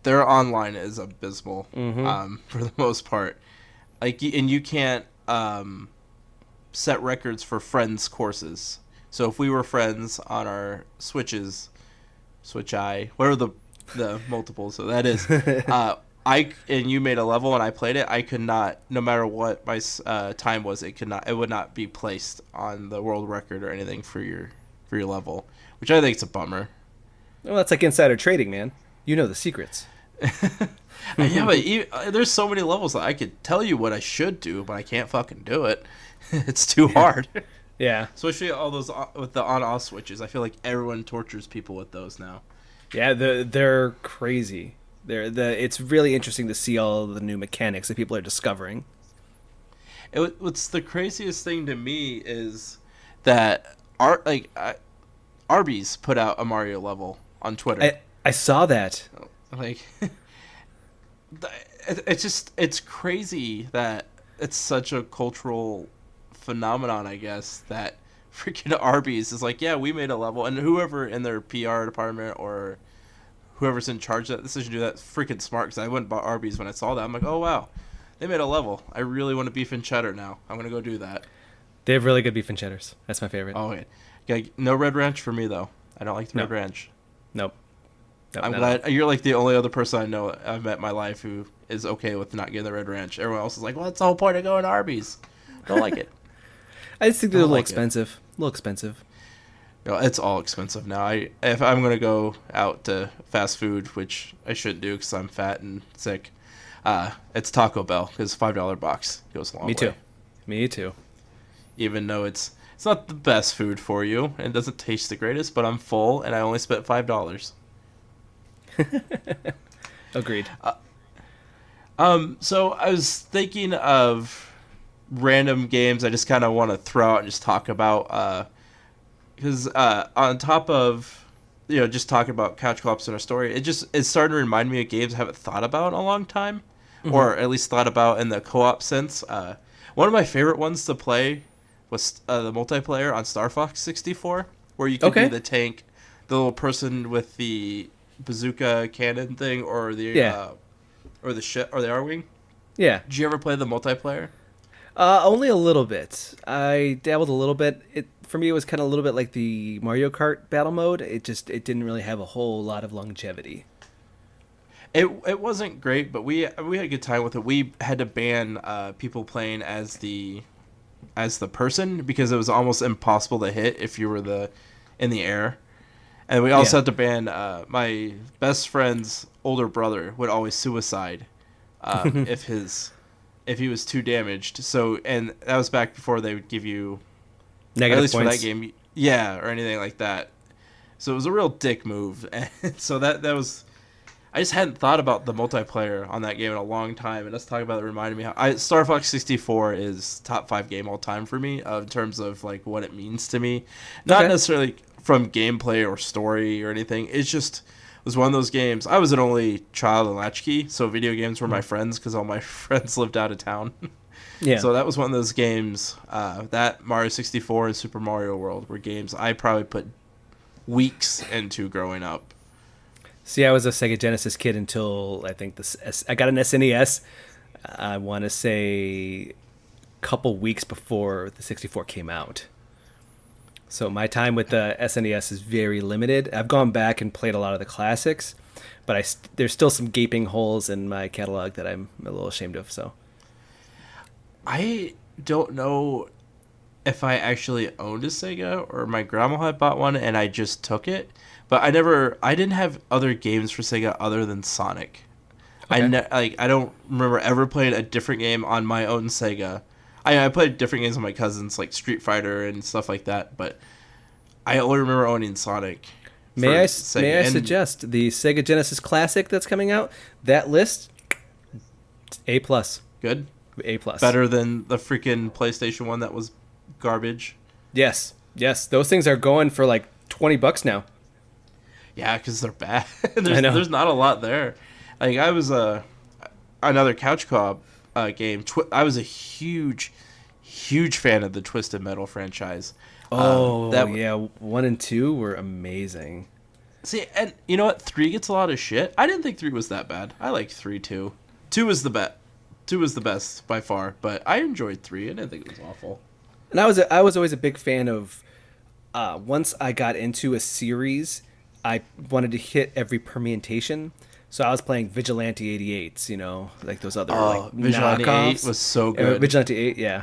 Their online is abysmal for the most part. Like, and you can't set records for friends courses. So if we were friends on our Switch I, what are the multiples? So that is, and you made a level and I played it. I could not, no matter what my time was, it would not be placed on the world record or anything for your level, which I think is a bummer. Well, that's like insider trading, man. You know the secrets. Yeah, but there's so many levels that I could tell you what I should do, but I can't fucking do it. It's too hard. Yeah. Especially all those with the on-off switches. I feel like everyone tortures people with those now. Yeah, they're crazy. It's really interesting to see all the new mechanics that people are discovering. What's the craziest thing to me is that Arby's put out a Mario level on Twitter. I saw that. Like, it's crazy that it's such a cultural phenomenon, I guess, that freaking Arby's is like, yeah, we made a level, and whoever in their PR department or whoever's in charge of that decision to do that freaking smart, because I went and bought Arby's when I saw that. I'm like, oh wow, they made a level. I really want a beef and cheddar now. I'm gonna go do that. They have really good beef and cheddars. That's my favorite. Oh okay. No Red Ranch for me though. I don't like the Red Ranch. Nope. I'm glad you're like the only other person I know I've met in my life who is okay with not getting the Red Ranch. Everyone else is like, well, that's the whole point of going to Arby's. Don't like it. I just think they're a little expensive. A little expensive. No, it's all expensive now. If I'm gonna go out to fast food, which I shouldn't do because I'm fat and sick, it's Taco Bell because $5 box goes a long way. Me too. Me too. even though it's not the best food for you and it doesn't taste the greatest. But I'm full and I only spent $5. Agreed. So I was thinking of random games I just kind of want to throw out and just talk about. Because on top of just talking about couch co-ops in our story, it's starting to remind me of games I haven't thought about in a long time, or at least thought about in the co-op sense. One of my favorite ones to play was the multiplayer on Starfox 64, where you could be the tank, the little person with the bazooka cannon thing, or the or the ship or the R-wing. Yeah. Did you ever play the multiplayer? Only a little bit. I dabbled a little bit. For me, it was kind of a little bit like the Mario Kart battle mode. It didn't really have a whole lot of longevity. It wasn't great, but we had a good time with it. We had to ban people playing as the person because it was almost impossible to hit if you were in the air. And we also had to ban my best friend's older brother would always suicide if he was too damaged. So, and that was back before they would give you negative at least points for that game, or anything like that. So it was a real dick move. And so that was, I just hadn't thought about the multiplayer on that game in a long time, and us talking about it reminded me how Star Fox 64 is top 5 game all time for me in terms of like what it means to me, not necessarily from gameplay or story or anything. It's just was one of those games. I was an only child in latchkey, so video games were my friends because all my friends lived out of town. Yeah. So that was one of those games. That Mario 64 and Super Mario World were games I probably put weeks into growing up. See, I was a Sega Genesis kid until I think I got an SNES. I want to say a couple weeks before the 64 came out. So my time with the SNES is very limited. I've gone back and played a lot of the classics, but there's still some gaping holes in my catalog that I'm a little ashamed of. So I don't know if I actually owned a Sega or my grandma had bought one and I just took it. But I didn't have other games for Sega other than Sonic. Okay. I don't remember ever playing a different game on my own Sega. I played different games with my cousins, like Street Fighter and stuff like that, but I only remember owning Sonic. May I suggest the Sega Genesis Classic that's coming out? That list, A+. Good? A+. Better than the freaking PlayStation 1 that was garbage? Yes. Those things are going for like $20 now. Yeah, because they're bad. I know. There's not a lot there. Like, I was another couch co-op game. I was a huge fan of the Twisted Metal franchise. Yeah, 1 and 2 were amazing. See, and you know what? 3 gets a lot of shit. I didn't think 3 was that bad. I liked 3 too. 2 was the best. 2 was the best by far, but I enjoyed 3. I didn't think it was awful. And I was always a big fan of. Once I got into a series, I wanted to hit every permutation. So I was playing Vigilante 88s, like those other Vigilante knockoffs. 8 was so good. Vigilante 8, yeah.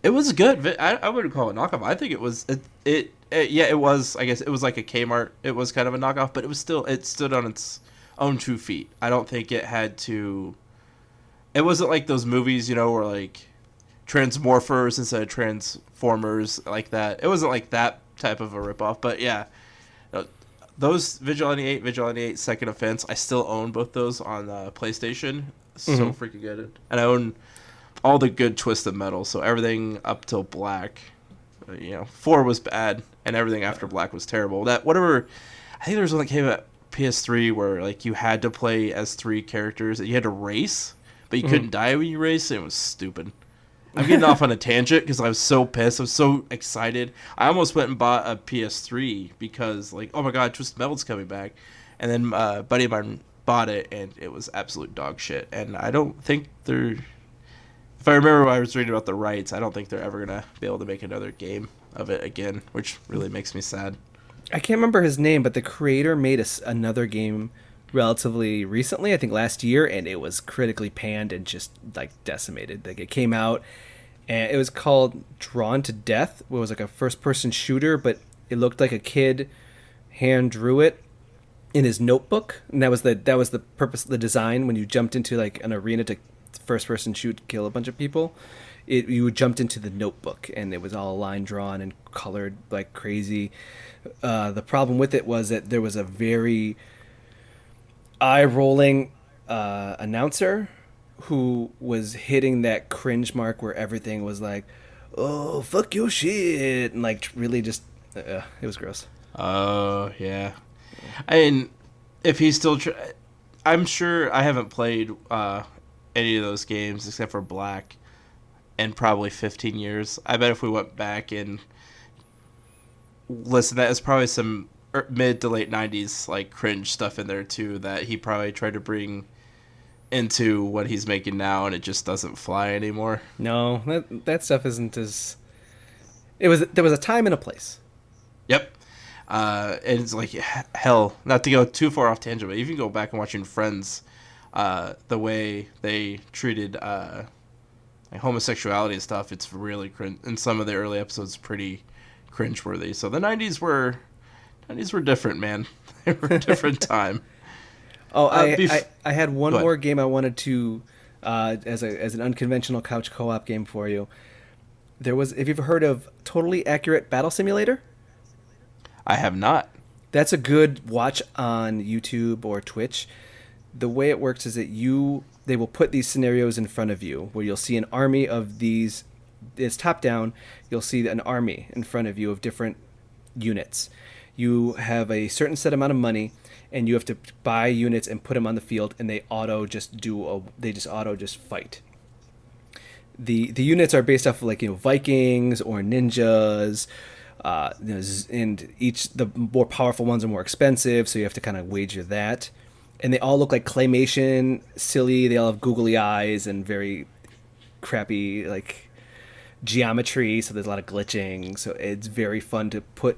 It was good. I wouldn't call it a knockoff. I think it was it was. I guess it was like a Kmart. It was kind of a knockoff, but it stood on its own 2 feet. I don't think it had to. It wasn't like those movies, where like Transmorphers instead of Transformers like that. It wasn't like that type of a ripoff, but yeah. Those Vigilante 8, Second Offense, I still own both those on PlayStation. So freaking good. And I own all the good Twisted Metal, so everything up till Black. 4 was bad, and everything after Black was terrible. I think there was one that came at PS3 where like you had to play as 3 characters, and you had to race, but you couldn't die when you raced, and it was stupid. I'm getting off on a tangent because I was so pissed. I was so excited. I almost went and bought a PS3 because, like, oh my god, Twisted Metal's coming back. And then a buddy of mine bought it, and it was absolute dog shit. And I don't think they're... If I remember what I was reading about the rights, I don't think they're ever going to be able to make another game of it again, which really makes me sad. I can't remember his name, but the creator made another game relatively recently, I think last year, and it was critically panned and just like decimated. Like it came out and it was called Drawn to Death. It was like a first-person shooter, but it looked like a kid hand drew it in his notebook, and that was the purpose of the design when you jumped into like an arena to first-person shoot, kill a bunch of people. you jumped into the notebook, and it was all line drawn and colored like crazy. The problem with it was that there was a very eye-rolling announcer who was hitting that cringe mark where everything was like, "Oh, fuck your shit," and like really just, it was gross. Oh, yeah. I mean, if he's still... I'm sure I haven't played any of those games except for Black in probably 15 years. I bet if we went back and listened, that is probably some mid to late 90s like cringe stuff in there too that he probably tried to bring into what he's making now, and it just doesn't fly anymore. No, that stuff isn't as... There was a time and a place. Yep. And it's like, hell, not to go too far off tangent, but even go back and watching Friends, the way they treated like homosexuality and stuff, it's really cringe. In some of the early episodes, pretty cringeworthy. So the 90s were different, man. They were a different time. Oh, I had one more game I wanted to, as an unconventional couch co-op game for you. Have you ever heard of Totally Accurate Battle Simulator? I have not. That's a good watch on YouTube or Twitch. The way it works is that they will put these scenarios in front of you where you'll see an army of these. It's top down. You'll see an army in front of you of different units. You have a certain set amount of money, and you have to buy units and put them on the field, and they just auto fight. The units are based off of like Vikings or ninjas. And the more powerful ones are more expensive, so you have to kind of wager that. And they all look like claymation, silly. They all have googly eyes and very crappy like geometry, so there's a lot of glitching. So it's very fun to put.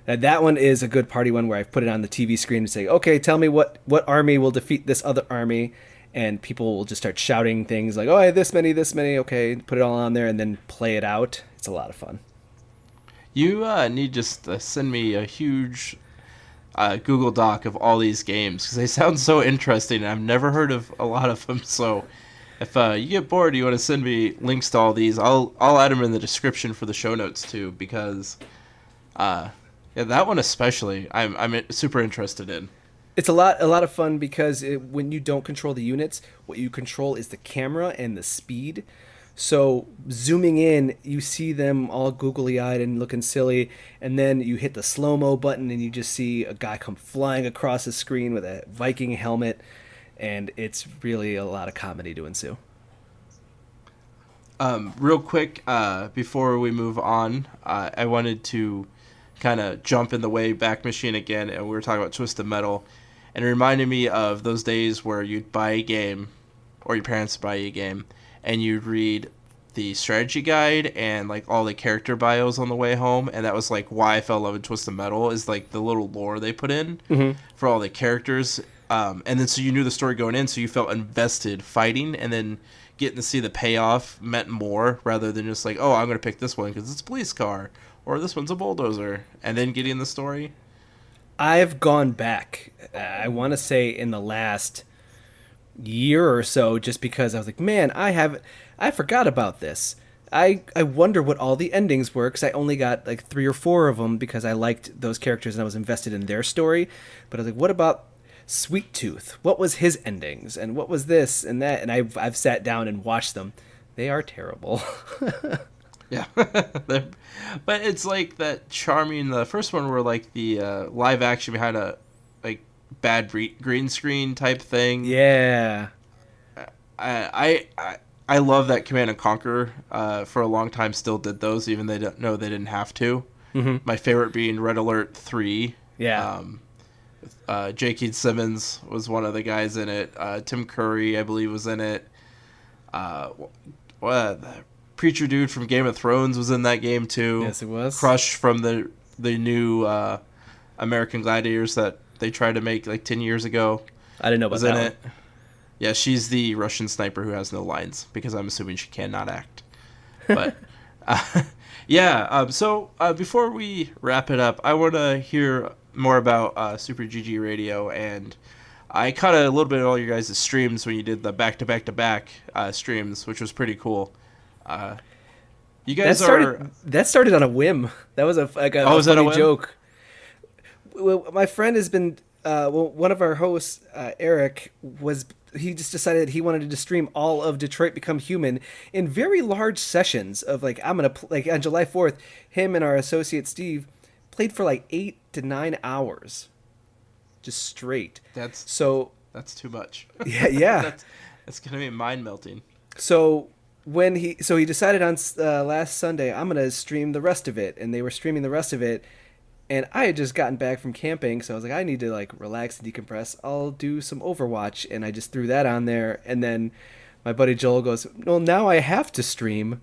That one is a good party one where I put it on the TV screen and say, "Okay, tell me what army will defeat this other army," and people will just start shouting things like, "Oh, I have this many. Okay," put it all on there and then play it out. It's a lot of fun. You need just to send me a huge Google Doc of all these games because they sound so interesting. And I've never heard of a lot of them. So if you get bored, you want to send me links to all these, I'll add them in the description for the show notes too because yeah, that one especially I'm super interested in. It's a lot of fun because when you don't control the units, what you control is the camera and the speed. So zooming in, you see them all googly-eyed and looking silly, and then you hit the slow-mo button and you just see a guy come flying across the screen with a Viking helmet, and it's really a lot of comedy to ensue. Real quick, before we move on, I wanted to kind of jump in the Wayback Machine again, and we were talking about Twisted Metal, and it reminded me of those days where you'd buy a game, or your parents would buy you a game, and you'd read the strategy guide and like all the character bios on the way home, and that was like why I fell in love with Twisted Metal is like the little lore they put in for all the characters, and then so you knew the story going in, so you felt invested fighting, and then getting to see the payoff meant more rather than just like, oh, I'm gonna pick this one because it's a police car or this one's a bulldozer, and then getting the story. I've gone back, I want to say in the last year or so, just because I was like, man, I forgot about this. I wonder what all the endings were, because I only got like 3 or 4 of them because I liked those characters and I was invested in their story. But I was like, what about Sweet Tooth? What was his endings? And what was this and that? And I've sat down and watched them. They are terrible. Yeah. But it's like that charming, the first one were like the live action behind a like bad green screen type thing. Yeah. I love that Command and Conquer for a long time still did those, even they don't know they didn't have to. Mm-hmm. My favorite being Red Alert 3. Yeah. J. Keith Simmons was one of the guys in it. Tim Curry, I believe, was in it. The Preacher dude from Game of Thrones was in that game too. Yes, it was. Crush from the new American Gladiators that they tried to make like 10 years ago. I didn't know about that. It. Yeah, she's the Russian sniper who has no lines because I'm assuming she cannot act. But yeah, so before we wrap it up, I want to hear more about Super GG Radio, and I caught a little bit of all your guys' streams when you did the back-to-back-to-back streams, which was pretty cool. You guys are. That started on a whim. That was a Was that a funny whim? joke. Well, my friend has been one of our hosts, Eric, he just decided he wanted to stream all of Detroit Become Human in very large sessions of like like on July 4th, him and our associate Steve played for like 8 to 9 hours, just straight. That's too much. Yeah. That's gonna be mind melting. So he decided on last Sunday, I'm gonna stream the rest of it, and they were streaming the rest of it. And I had just gotten back from camping, so I was like, I need to like relax and decompress. I'll do some Overwatch, and I just threw that on there. And then my buddy Joel goes, "Well, now I have to stream."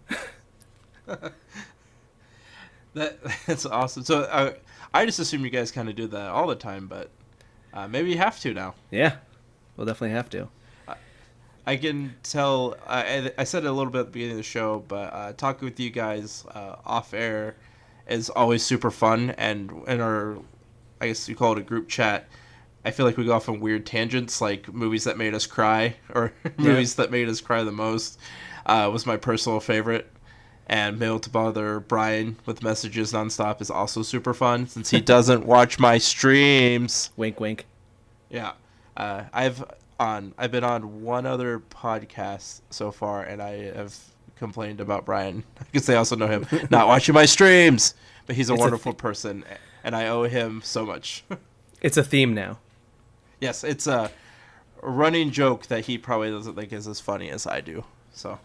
That's awesome. So I just assume you guys kind of do that all the time, but maybe you have to now. Yeah, we'll definitely have to. I can tell. I said it a little bit at the beginning of the show, but talking with you guys off air is always super fun, and in our, I guess you call it a group chat, I feel like we go off on weird tangents, like movies that made us cry, or movies that made us cry the most, was my personal favorite. And Mail to Bother Bryan with messages nonstop is also super fun, since he doesn't watch my streams. Wink, wink. Yeah. I've been on one other podcast so far, and I have complained about Bryan, because they also know him not watching my streams, but he's a wonderful person, and I owe him so much. It's a theme now. Yes, it's a running joke that he probably doesn't think is as funny as I do. So,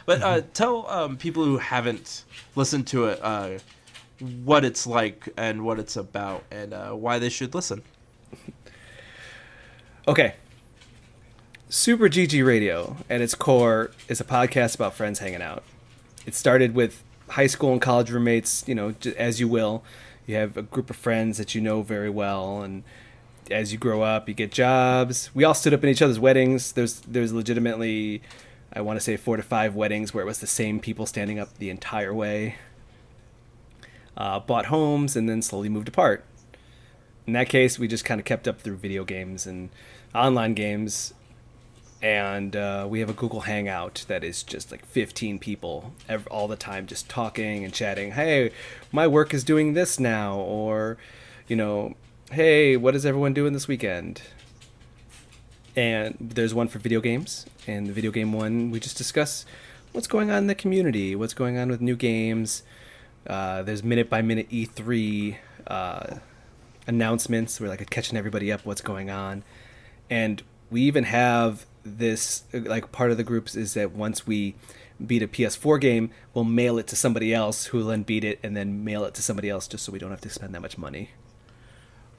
but tell people who haven't listened to it what it's like and what it's about, and why they should listen. Okay. Super GG Radio, at its core, is a podcast about friends hanging out. It started with high school and college roommates, as you will. You have a group of friends that you know very well, and as you grow up, you get jobs. We all stood up in each other's weddings. There's legitimately, I want to say 4 to 5 weddings where it was the same people standing up the entire way. Bought homes and then slowly moved apart. In that case, we just kind of kept up through video games and online games. And we have a Google Hangout that is just like 15 people all the time, just talking and chatting. Hey, my work is doing this now. Or, hey, what is everyone doing this weekend? And there's one for video games. And the video game one, we just discuss what's going on in the community, what's going on with new games. There's minute-by-minute E3 announcements. We're like catching everybody up what's going on. And we even have this, like, part of the groups is that once we beat a PS4 game, we'll mail it to somebody else who will then beat it and then mail it to somebody else just so we don't have to spend that much money.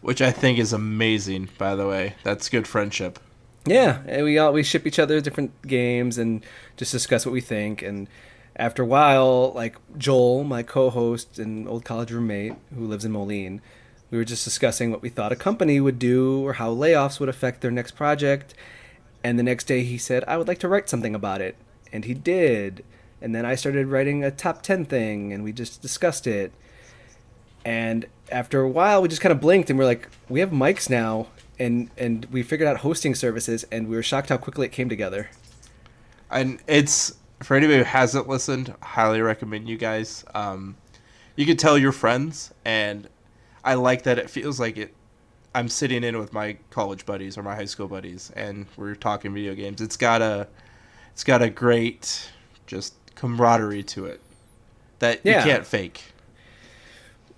Which I think is amazing, by the way. That's good friendship. Yeah, and we ship each other different games and just discuss what we think. And after a while, like Joel, my co-host and old college roommate who lives in Moline, we were just discussing what we thought a company would do or how layoffs would affect their next project. And the next day he said, I would like to write something about it. And he did. And then I started writing a top 10 thing, and we just discussed it. And after a while, we just kind of blinked, and we're like, we have mics now. And we figured out hosting services, and we were shocked how quickly it came together. And it's, for anybody who hasn't listened, I highly recommend you guys. You can tell your friends, and I like that it feels like I'm sitting in with my college buddies or my high school buddies, and we're talking video games. It's got a great just camaraderie to it that you can't fake.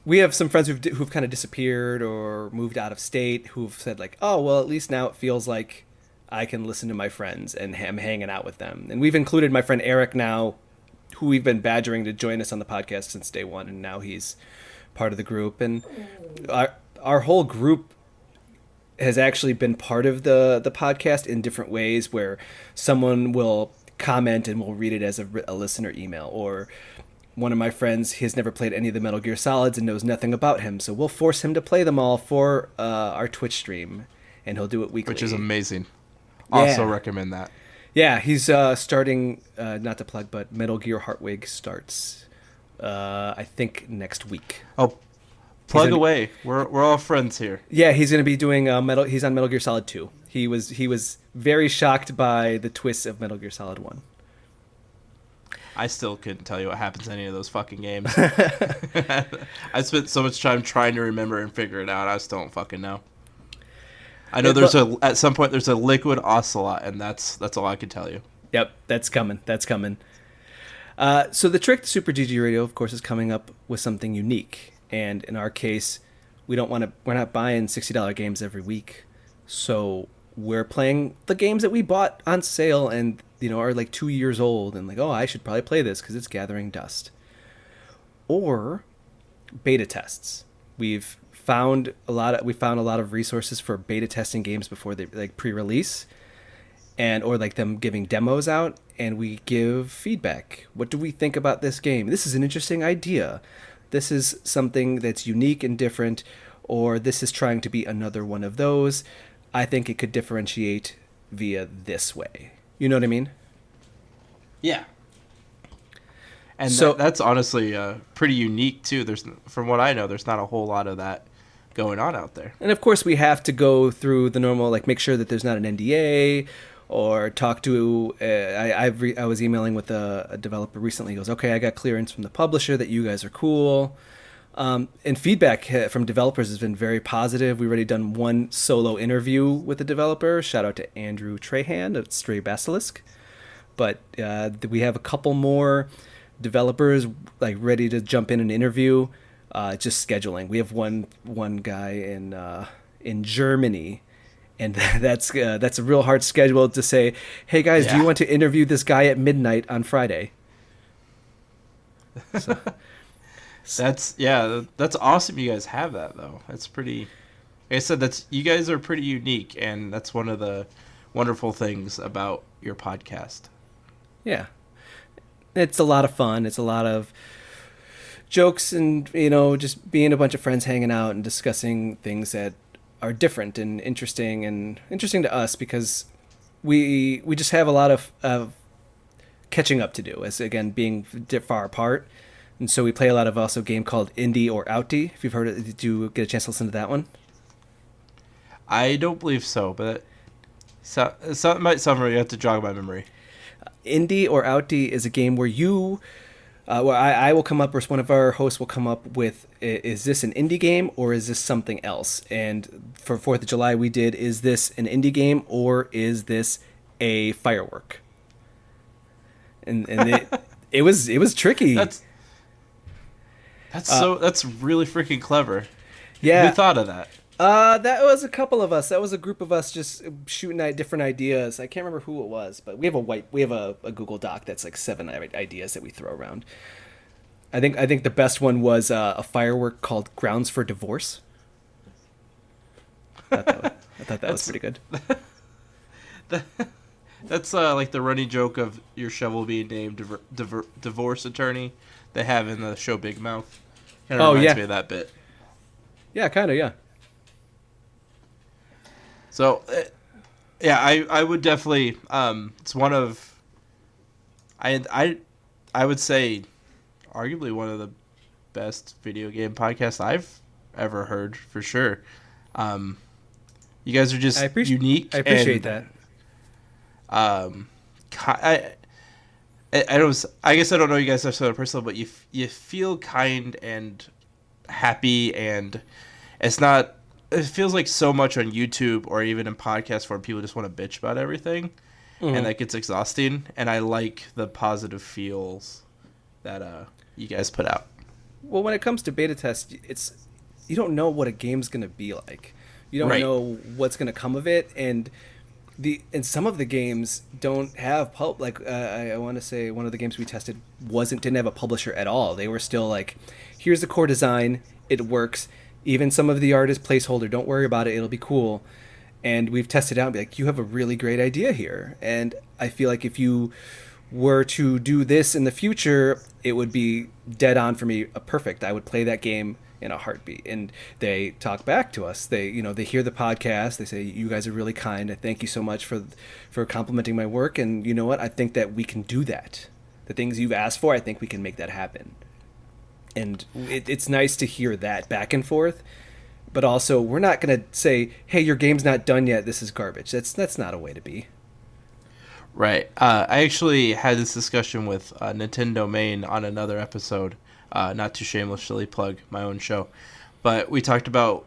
We have some friends who've kind of disappeared or moved out of state who've said like, oh, well, at least now it feels like I can listen to my friends and I'm hanging out with them. And we've included my friend Eric now, who we've been badgering to join us on the podcast since day one, and now he's part of the group. And our whole group has actually been part of the podcast in different ways, where someone will comment and we'll read it as a listener email, or one of my friends, he has never played any of the Metal Gear Solids and knows nothing about him, so we'll force him to play them all for our Twitch stream, and he'll do it weekly. Which is amazing. Also recommend that. Yeah, he's starting, not to plug, but Metal Gear Heartwig starts, I think, next week. Oh, plug away. We're all friends here. Yeah, he's going to be doing he's on Metal Gear Solid 2. He was very shocked by the twists of Metal Gear Solid 1. I still couldn't tell you what happens in any of those fucking games. I spent so much time trying to remember and figure it out. I still don't fucking know. I know at some point there's a liquid ocelot, and that's all I can tell you. Yep, that's coming. That's coming. So the trick to Super GG Radio, of course, is coming up with something unique. And in our case, we're not buying $60 games every week. So we're playing the games that we bought on sale and, are like 2 years old and like, oh, I should probably play this because it's gathering dust. Or beta tests. We found a lot of resources for beta testing games before they like pre-release or like them giving demos out, and we give feedback. What do we think about this game? This is an interesting idea. This is something that's unique and different, or this is trying to be another one of those. I think it could differentiate via this way. You know what I mean? Yeah. And so that's honestly pretty unique too. From what I know, there's not a whole lot of that going on out there. And of course, we have to go through the normal, like make sure that there's not an NDA or talk to. I was emailing with a developer recently. He goes, "Okay, I got clearance from the publisher that you guys are cool." And feedback from developers has been very positive. We've already done one solo interview with the developer. Shout out to Andrew Trahan at Stray Basilisk. But we have a couple more developers like ready to jump in and interview. Just scheduling. We have one guy in Germany, and that's a real hard schedule to say, "Hey guys, do you want to interview this guy at midnight on Friday?" So. That's awesome. You guys have that though. That's pretty. Like I said, you guys are pretty unique, and that's one of the wonderful things about your podcast. Yeah, it's a lot of fun. It's a lot of jokes and just being a bunch of friends hanging out and discussing things that are different and interesting to us because we just have a lot of catching up to do as again being far apart. And so we play a lot of also a game called Indie or Outie. If you've heard it, did you get a chance to listen to that one? I don't believe so, but it might sound right. You have to jog my memory. Indie or Outie is a game where I will come up, or one of our hosts will come up with, is this an indie game or is this something else? And for 4th of July we did, is this an indie game or is this a firework? And it was tricky. That's really freaking clever. Yeah. Who thought of that? That was a couple of us. That was a group of us just shooting at different ideas. I can't remember who it was, but we have a Google Doc that's like 7 ideas that we throw around. I think the best one was a firework called Grounds for Divorce. I thought that was pretty good. That's like the running joke of your shovel being named divorce attorney they have in the show Big Mouth. Kind of reminds me of that bit. Yeah, kind of, yeah. So, I would definitely. It's one of. I would say, arguably one of the best video game podcasts I've ever heard for sure. You guys are just unique. I appreciate that. I guess I don't know you guys so personally, but you feel kind and happy, and it's not. It feels like so much on YouTube or even in podcast form, people just want to bitch about everything, and that gets exhausting. And I like the positive feels that you guys put out. Well, when it comes to beta tests, you don't know what a game's gonna be like. You don't know what's gonna come of it, and some of the games don't have I want to say one of the games we tested didn't have a publisher at all. They were still like, here's the core design, it works. Even some of the art is placeholder. Don't worry about it. It'll be cool. And we've tested out and be like, you have a really great idea here. And I feel like if you were to do this in the future, it would be dead on for me. Perfect. I would play that game in a heartbeat. And they talk back to us. They hear the podcast. They say, you guys are really kind. I thank you so much for complimenting my work. And you know what? I think that we can do that. The things you've asked for, I think we can make that happen. And it's nice to hear that back and forth, but also we're not going to say, hey, your game's not done yet, this is garbage. That's not a way to be. Right. I actually had this discussion with Nintendo Main on another episode, not to shamelessly plug my own show, but we talked about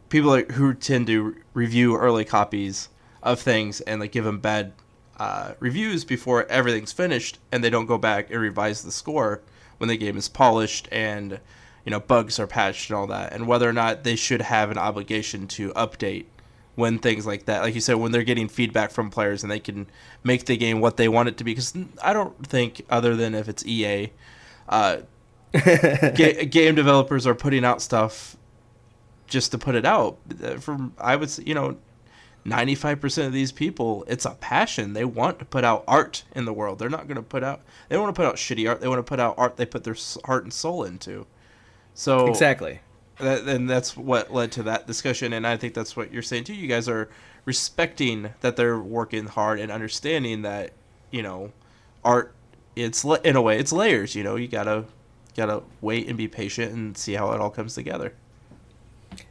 people who tend to review early copies of things and like give them bad reviews before everything's finished, and they don't go back and revise the score when the game is polished and bugs are patched and all that, and whether or not they should have an obligation to update when things like that, like you said, when they're getting feedback from players and they can make the game what they want it to be. Because I don't think, other than if it's EA, game developers are putting out stuff just to put it out. From, I would say, 95% of these people, it's a passion. They want to put out art in the world. They're not going to put out, they don't want to put out shitty art. They want to put out art they put their heart and soul into. So exactly. And that's what led to that discussion, and I think that's what you're saying too. You guys are respecting that they're working hard and understanding that, art, it's in a way it's layers. You gotta wait and be patient and see how it all comes together.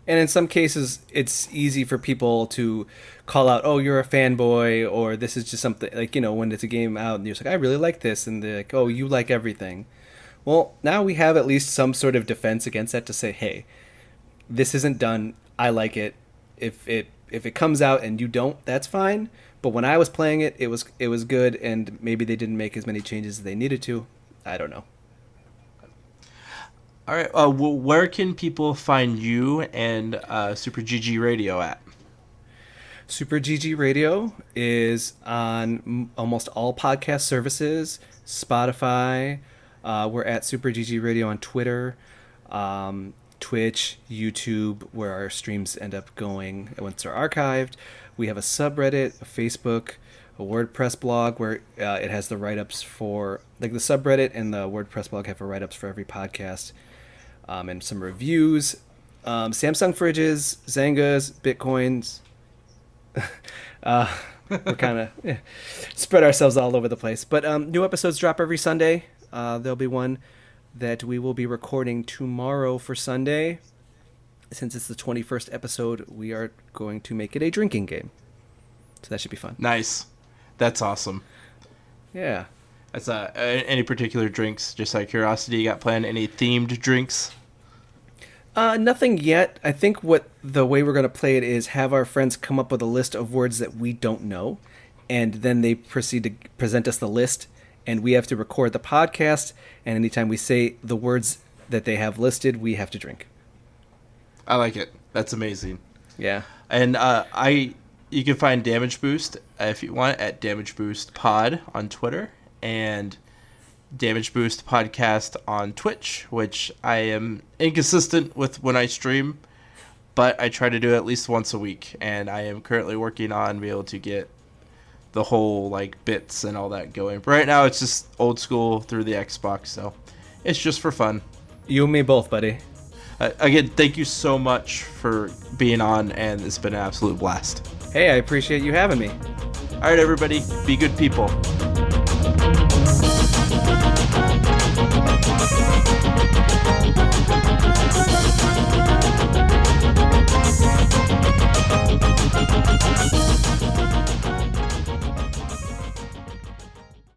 And in some cases, it's easy for people to call out, "Oh, you're a fanboy," or "This is just something," like, when it's a game out and you're like, "I really like this," and they're like, "Oh, you like everything." Well, now we have at least some sort of defense against that to say, "Hey, this isn't done. I like it. If it comes out and you don't, that's fine. But when I was playing it, it was good, and maybe they didn't make as many changes as they needed to. I don't know." All right. Well, where can people find you and Super GG Radio at? Super GG Radio is on almost all podcast services, Spotify. We're at Super GG Radio on Twitter, Twitch, YouTube, where our streams end up going once they're archived. We have a subreddit, a Facebook, a WordPress blog where it has the write-ups for, like, the subreddit and the WordPress blog have write-ups for every podcast, and some reviews. Samsung fridges, Zyngas, Bitcoins. We're kind of spread ourselves all over the place. But new episodes drop every Sunday. There'll be one that we will be recording tomorrow for Sunday. Since it's the 21st episode, we are going to make it a drinking game. So that should be fun. Nice. That's awesome. Yeah. That's any particular drinks, just out of curiosity, you got planned any themed drinks? Nothing yet. I think the way we're going to play it is have our friends come up with a list of words that we don't know, and then they proceed to present us the list, and we have to record the podcast, and anytime we say the words that they have listed, we have to drink. I like it. That's amazing. Yeah. And you can find Damage Boost, if you want, at Damage Boost Pod on Twitter, and Damage Boost Podcast on Twitch, which I am inconsistent with when I stream, but I try to do it at least once a week, and I am currently working on being able to get the whole bits and all that going. But right now it's just old school through the Xbox, so it's just for fun. You and me both, buddy. Again, thank you so much for being on, and it's been an absolute blast. Hey, I appreciate you having me. All right, everybody, be good people.